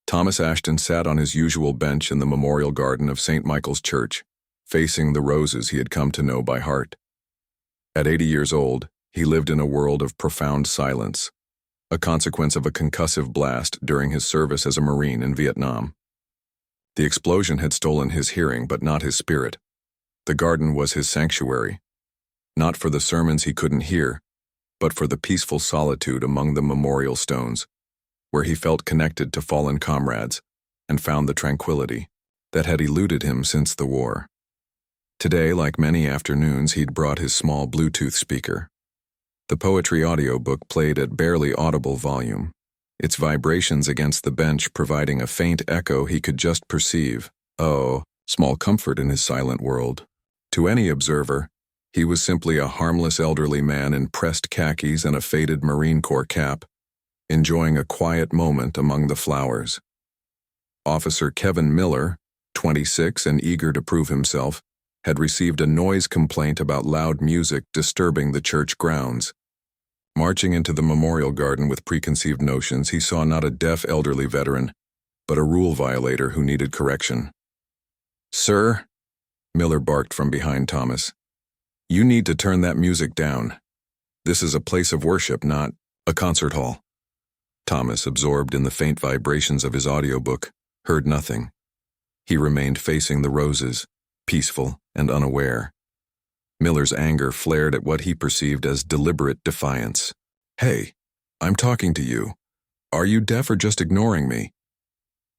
Thomas Ashton sat on his usual bench in the memorial garden of St. Michael's Church, facing the roses he had come to know by heart. At 80 years old, he lived in a world of profound silence, a consequence of a concussive blast during his service as a Marine in Vietnam. The explosion had stolen his hearing, but not his spirit. The garden was his sanctuary, not for the sermons he couldn't hear, but for the peaceful solitude among the memorial stones, where he felt connected to fallen comrades and found the tranquility that had eluded him since the war. Today, like many afternoons, he'd brought his small Bluetooth speaker. The poetry audiobook played at barely audible volume, its vibrations against the bench providing a faint echo he could just perceive. Oh, small comfort in his silent world. To any observer, he was simply a harmless elderly man in pressed khakis and a faded Marine Corps cap, enjoying a quiet moment among the flowers. Officer Kevin Miller, 26 and eager to prove himself, had received a noise complaint about loud music disturbing the church grounds. Marching into the memorial garden with preconceived notions, he saw not a deaf elderly veteran, but a rule violator who needed correction. "Sir," Miller barked from behind Thomas, "you need to turn that music down. This is a place of worship, not a concert hall." Thomas, absorbed in the faint vibrations of his audiobook, heard nothing. He remained facing the roses, peaceful and unaware. Miller's anger flared at what he perceived as deliberate defiance. "Hey, I'm talking to you. Are you deaf or just ignoring me?"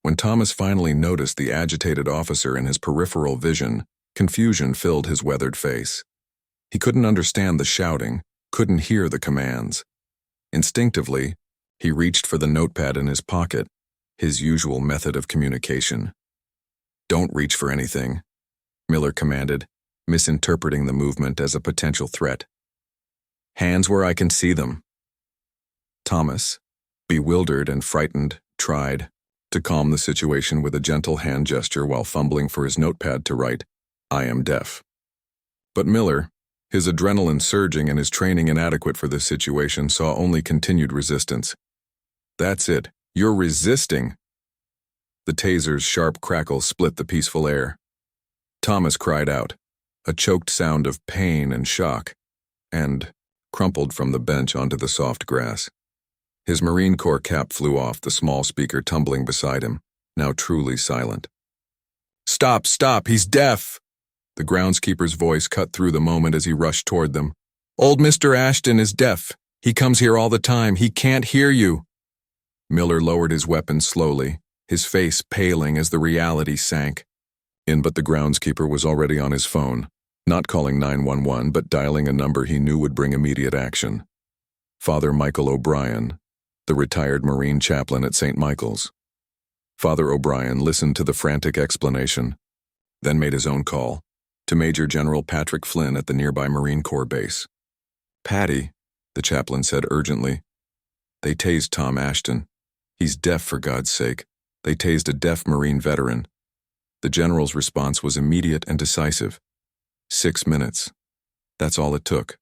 When Thomas finally noticed the agitated officer in his peripheral vision, confusion filled his weathered face. He couldn't understand the shouting, couldn't hear the commands. Instinctively, he reached for the notepad in his pocket, his usual method of communication. "Don't reach for anything," Miller commanded, misinterpreting the movement as a potential threat. "Hands where I can see them." Thomas, bewildered and frightened, tried to calm the situation with a gentle hand gesture while fumbling for his notepad to write, "I am deaf." But Miller, his adrenaline surging and his training inadequate for this situation, saw only continued resistance. "That's it. You're resisting." The taser's sharp crackle split the peaceful air. Thomas cried out, a choked sound of pain and shock, and crumpled from the bench onto the soft grass. His Marine Corps cap flew off, the small speaker tumbling beside him, now truly silent. "Stop, stop, he's deaf!" The groundskeeper's voice cut through the moment as he rushed toward them. "Old Mr. Ashton is deaf. He comes here all the time. He can't hear you." Miller lowered his weapon slowly, his face paling as the reality sank. But the groundskeeper was already on his phone, not calling 911, but dialing a number he knew would bring immediate action. Father Michael O'Brien, the retired Marine chaplain at St. Michael's. Father O'Brien listened to the frantic explanation, then made his own call, to Major General Patrick Flynn at the nearby Marine Corps base. "Patty," the chaplain said urgently, "they tased Tom Ashton. He's deaf, for God's sake. They tased a deaf Marine veteran." The general's response was immediate and decisive. 6 minutes. That's all it took.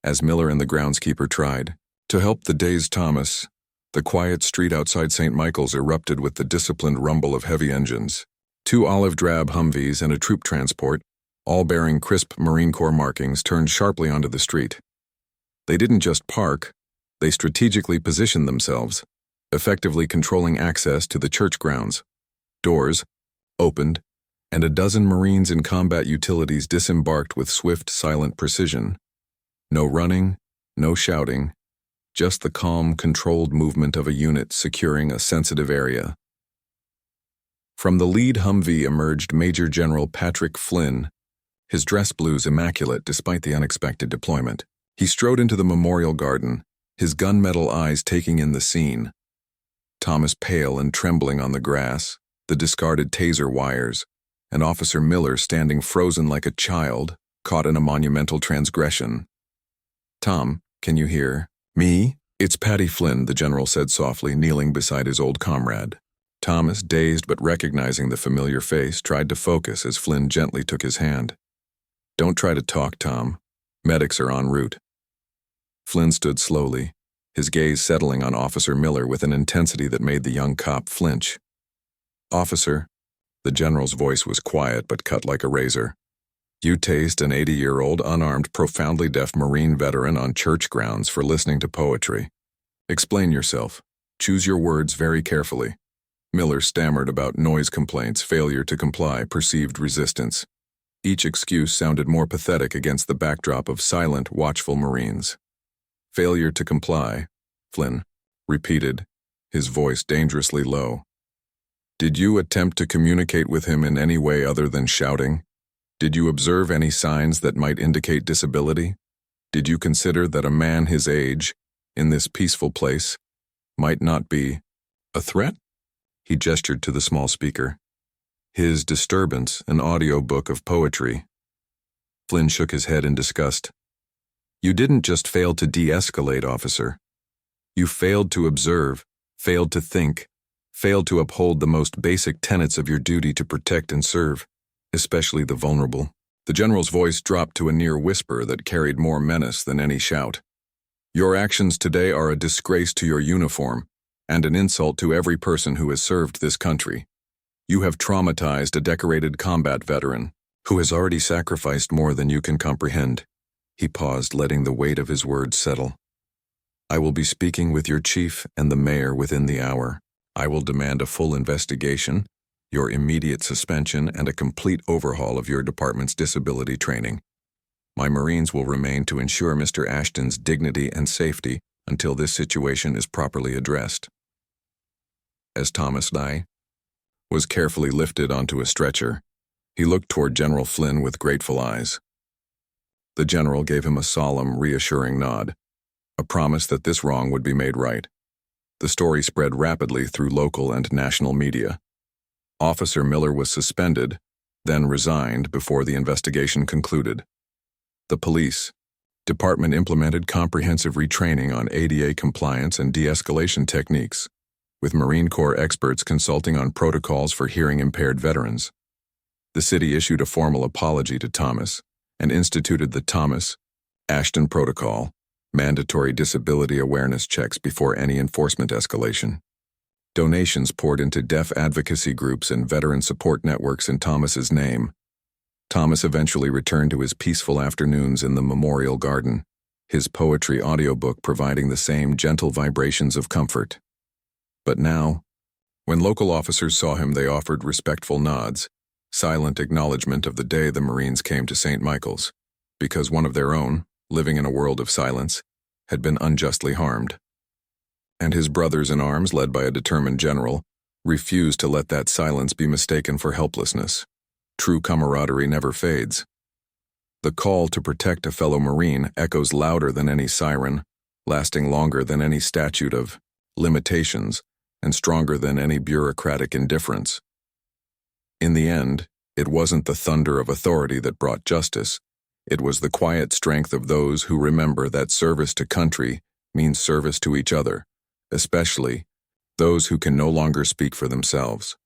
As Miller and the groundskeeper tried to help the dazed Thomas, the quiet street outside St. Michael's erupted with the disciplined rumble of heavy engines. 2 olive-drab Humvees and a troop transport, all bearing crisp Marine Corps markings, turned sharply onto the street. They didn't just park, they strategically positioned themselves, effectively controlling access to the church grounds. Doors opened, and a dozen Marines in combat utilities disembarked with swift, silent precision. No running, no shouting, just the calm, controlled movement of a unit securing a sensitive area. From the lead Humvee emerged Major General Patrick Flynn, his dress blues immaculate despite the unexpected deployment. He strode into the memorial garden, his gunmetal eyes taking in the scene. Thomas pale and trembling on the grass, the discarded taser wires, and Officer Miller standing frozen like a child, caught in a monumental transgression. "Tom, can you hear me?" "It's Patty Flynn," the general said softly, kneeling beside his old comrade. Thomas, dazed but recognizing the familiar face, tried to focus as Flynn gently took his hand. "Don't try to talk, Tom. Medics are en route." Flynn stood slowly, his gaze settling on Officer Miller with an intensity that made the young cop flinch. Officer, the general's voice was quiet but cut like a razor. You tased an 80-year-old unarmed, profoundly deaf Marine veteran on church grounds for listening to poetry. Explain yourself. Choose your words very carefully. Miller stammered about noise complaints, failure to comply, perceived resistance. Each excuse sounded more pathetic against the backdrop of silent, watchful Marines. Failure to comply, Flynn repeated, his voice dangerously low. Did you attempt to communicate with him in any way other than shouting? Did you observe any signs that might indicate disability? Did you consider that a man his age, in this peaceful place, might not be a threat? He gestured to the small speaker. His disturbance, an audio book of poetry. Flynn shook his head in disgust. You didn't just fail to de-escalate, officer. You failed to observe, failed to think, failed to uphold the most basic tenets of your duty to protect and serve, especially the vulnerable. The general's voice dropped to a near whisper that carried more menace than any shout. Your actions today are a disgrace to your uniform and an insult to every person who has served this country. You have traumatized a decorated combat veteran who has already sacrificed more than you can comprehend. He paused, letting the weight of his words settle. I will be speaking with your chief and the mayor within the hour. I will demand a full investigation, your immediate suspension, and a complete overhaul of your department's disability training. My Marines will remain to ensure Mr. Ashton's dignity and safety until this situation is properly addressed. As Thomas Nye was carefully lifted onto a stretcher, he looked toward General Flynn with grateful eyes. The general gave him a solemn, reassuring nod, a promise that this wrong would be made right. The story spread rapidly through local and national media. Officer Miller was suspended, then resigned before the investigation concluded. The police department implemented comprehensive retraining on ADA compliance and de-escalation techniques, with Marine Corps experts consulting on protocols for hearing-impaired veterans. The city issued a formal apology to Thomas and instituted the Thomas Ashton Protocol, mandatory disability awareness checks before any enforcement escalation. Donations poured into deaf advocacy groups and veteran support networks in Thomas's name. Thomas eventually returned to his peaceful afternoons in the Memorial Garden, his poetry audiobook providing the same gentle vibrations of comfort. But now, when local officers saw him, they offered respectful nods, silent acknowledgement of the day the Marines came to St. Michael's, because one of their own, living in a world of silence, had been unjustly harmed. And his brothers in arms, led by a determined general, refused to let that silence be mistaken for helplessness. True camaraderie never fades. The call to protect a fellow Marine echoes louder than any siren, lasting longer than any statute of limitations, and stronger than any bureaucratic indifference. In the end, it wasn't the thunder of authority that brought justice. It was the quiet strength of those who remember that service to country means service to each other, especially those who can no longer speak for themselves.